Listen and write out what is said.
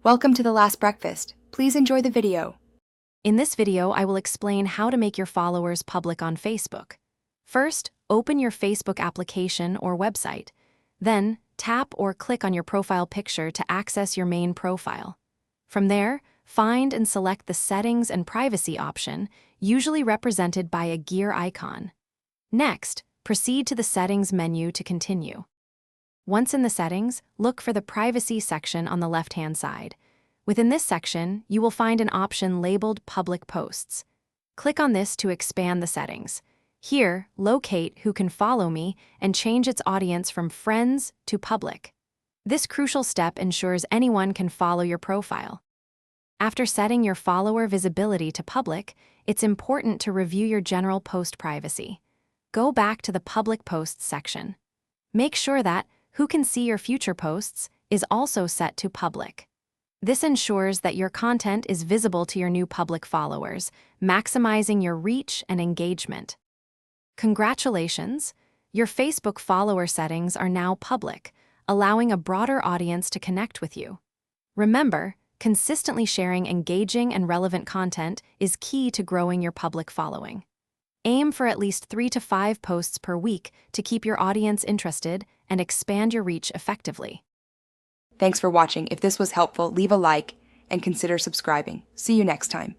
Welcome to The Last Breakfast. Please enjoy the video. In this video, I will explain how to make your followers public on Facebook. First, open your Facebook application or website. Then, tap or click on your profile picture to access your main profile. From there, find and select the Settings and Privacy option, usually represented by a gear icon. Next, proceed to the Settings menu to continue. Once in the settings, look for the Privacy section on the left-hand side. Within this section, you will find an option labeled Public Posts. Click on this to expand the settings. Here, locate Who Can Follow Me and change its audience from Friends to Public. This crucial step ensures anyone can follow your profile. After setting your follower visibility to public, it's important to review your general post privacy. Go back to the Public Posts section. Make sure that Who Can See Your Future Posts is also set to public. This ensures that your content is visible to your new public followers, maximizing your reach and engagement. Congratulations! Your Facebook follower settings are now public, allowing a broader audience to connect with you. Remember, consistently sharing engaging and relevant content is key to growing your public following. Aim for at least 3 to 5 posts per week to keep your audience interested and expand your reach effectively. Thanks for watching. If this was helpful, leave a like and consider subscribing. See you next time.